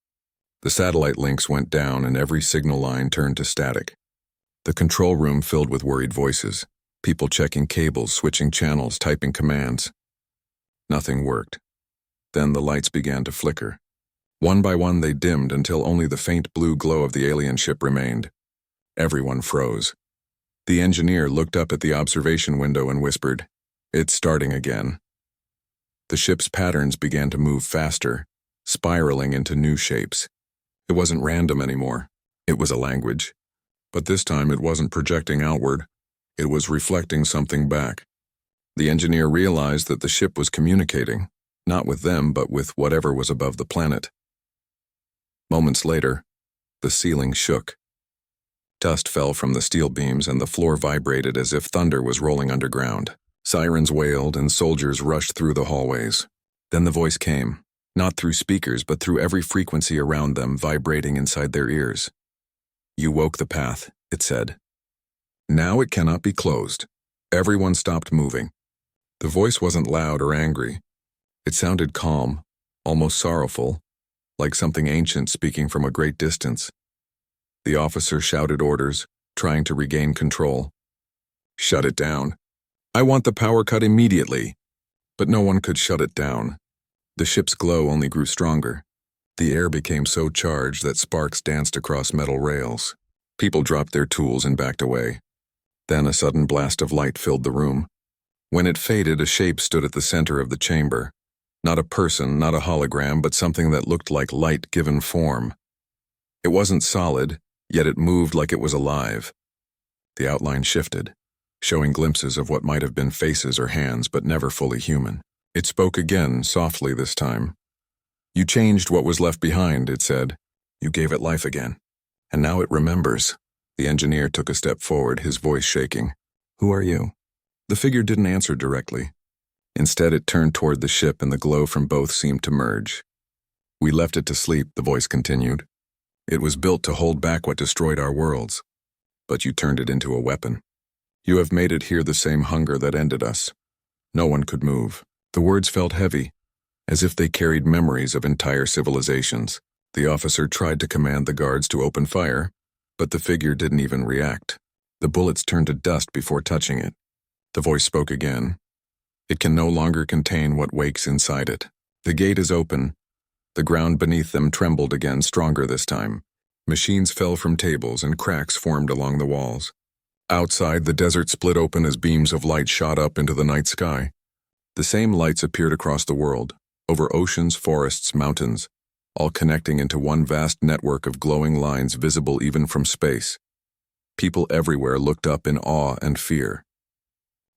The satellite links went down and every signal line turned to static. The control room filled with worried voices, people checking cables, switching channels, typing commands. Nothing worked. Then the lights began to flicker. One by one they dimmed until only the faint blue glow of the alien ship remained. Everyone froze. The engineer looked up at the observation window and whispered, "It's starting again." The ship's patterns began to move faster, spiraling into new shapes. It wasn't random anymore. It was a language. But this time it wasn't projecting outward. It was reflecting something back. The engineer realized that the ship was communicating, not with them, but with whatever was above the planet. Moments later, the ceiling shook. Dust fell from the steel beams and the floor vibrated as if thunder was rolling underground. Sirens wailed and soldiers rushed through the hallways. Then the voice came, not through speakers but through every frequency around them, vibrating inside their ears. "You woke the path," it said. "Now it cannot be closed." Everyone stopped moving. The voice wasn't loud or angry. It sounded calm, almost sorrowful, like something ancient speaking from a great distance. The officer shouted orders, trying to regain control. "Shut it down. I want the power cut immediately." But no one could shut it down. The ship's glow only grew stronger. The air became so charged that sparks danced across metal rails. People dropped their tools and backed away. Then a sudden blast of light filled the room. When it faded, a shape stood at the center of the chamber. Not a person, not a hologram, but something that looked like light given form. It wasn't solid, yet it moved like it was alive. The outline shifted. showing glimpses of what might have been faces or hands but never fully human. It spoke again, softly this time. "You changed what was left behind," it said. "You gave it life again. And now it remembers." The engineer took a step forward, his voice shaking. "Who are you?" The figure didn't answer directly. Instead, it turned toward the ship and the glow from both seemed to merge. "We left it to sleep," the voice continued. "It was built to hold back what destroyed our worlds. But you turned it into a weapon. You have made it hear the same hunger that ended us." No one could move. The words felt heavy, as if they carried memories of entire civilizations. The officer tried to command the guards to open fire, but the figure didn't even react. The bullets turned to dust before touching it. The voice spoke again. "It can no longer contain what wakes inside it. The gate is open." The ground beneath them trembled again, stronger this time. Machines fell from tables and cracks formed along the walls. Outside, the desert split open as beams of light shot up into the night sky. The same lights appeared across the world, over oceans, forests, mountains, all connecting into one vast network of glowing lines visible even from space. People everywhere looked up in awe and fear.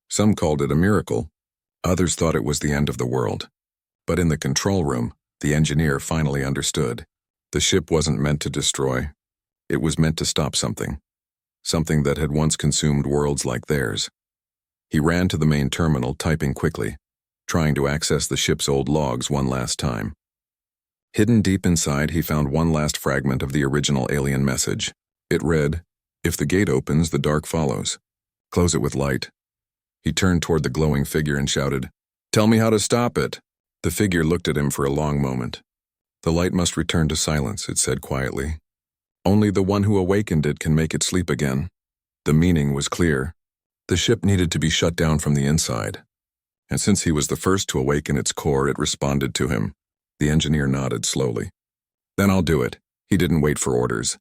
Some called it a miracle. Others thought it was the end of the world. But in the control room, the engineer finally understood. The ship wasn't meant to destroy. It was meant to stop something. Something that had once consumed worlds like theirs. He ran to the main terminal, typing quickly, trying to access the ship's old logs one last time. Hidden deep inside, he found one last fragment of the original alien message. It read, "If the gate opens, the dark follows. Close it with light." He turned toward the glowing figure and shouted, "Tell me how to stop it." The figure looked at him for a long moment. "The light must return to silence," it said quietly. "Only the one who awakened it can make it sleep again." The meaning was clear. The ship needed to be shut down from the inside. And since he was the first to awaken its core, it responded to him. The engineer nodded slowly. "Then I'll do it." He didn't wait for orders.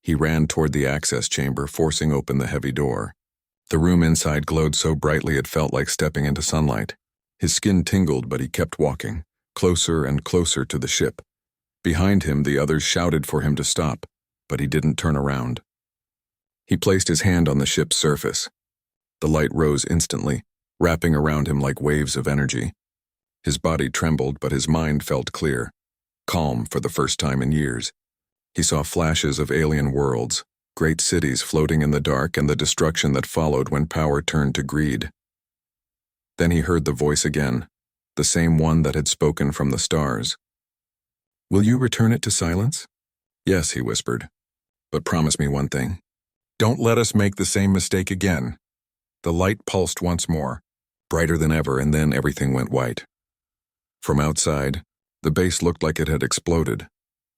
He ran toward the access chamber, forcing open the heavy door. The room inside glowed so brightly it felt like stepping into sunlight. His skin tingled, but he kept walking, closer and closer to the ship. Behind him, the others shouted for him to stop, but he didn't turn around. He placed his hand on the ship's surface. The light rose instantly, wrapping around him like waves of energy. His body trembled, but his mind felt clear, calm for the first time in years. He saw flashes of alien worlds, great cities floating in the dark, and the destruction that followed when power turned to greed. Then he heard the voice again, the same one that had spoken from the stars. "Will you return it to silence?" "Yes," he whispered. "But promise me one thing. Don't let us make the same mistake again." The light pulsed once more, brighter than ever, and then everything went white. From outside, the base looked like it had exploded.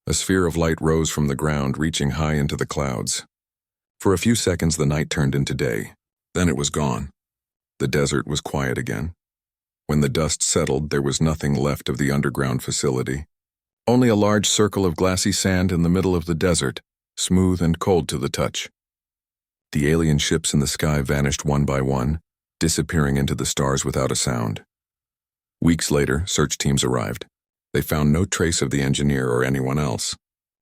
A sphere of light rose from the ground, reaching high into the clouds. For a few seconds, the night turned into day. Then it was gone. The desert was quiet again. When the dust settled, there was nothing left of the underground facility. Only a large circle of glassy sand in the middle of the desert, smooth and cold to the touch. The alien ships in the sky vanished one by one, disappearing into the stars without a sound. Weeks later, search teams arrived. They found no trace of the engineer or anyone else,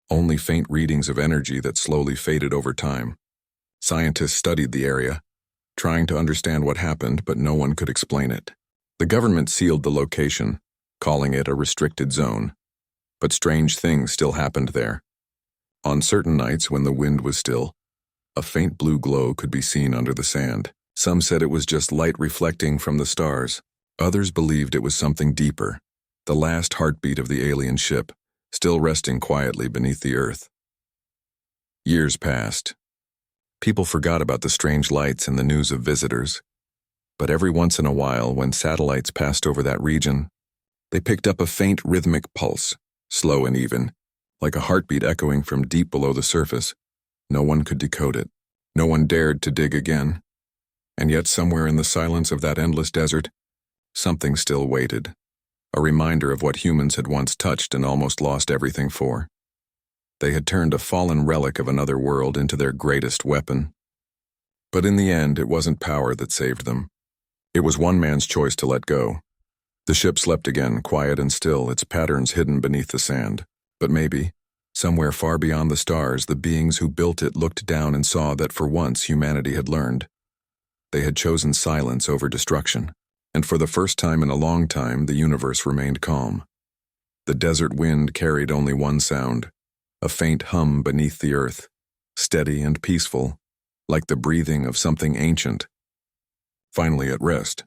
only faint readings of energy that slowly faded over time. Scientists studied the area, trying to understand what happened, but no one could explain it. The government sealed the location, calling it a restricted zone. But strange things still happened there. On certain nights when the wind was still, a faint blue glow could be seen under the sand. Some said it was just light reflecting from the stars. Others believed it was something deeper, the last heartbeat of the alien ship, still resting quietly beneath the earth. Years passed. People forgot about the strange lights and the news of visitors. But every once in a while, when satellites passed over that region, they picked up a faint rhythmic pulse, slow and even, like a heartbeat echoing from deep below the surface. No one could decode it. No one dared to dig again. And yet somewhere in the silence of that endless desert, something still waited, a reminder of what humans had once touched and almost lost everything for. They had turned a fallen relic of another world into their greatest weapon. But in the end, it wasn't power that saved them. It was one man's choice to let go. The ship slept again, quiet and still, its patterns hidden beneath the sand. But maybe, somewhere far beyond the stars, the beings who built it looked down and saw that for once humanity had learned. They had chosen silence over destruction, and for the first time in a long time, the universe remained calm. The desert wind carried only one sound, a faint hum beneath the earth, steady and peaceful, like the breathing of something ancient. Finally at rest,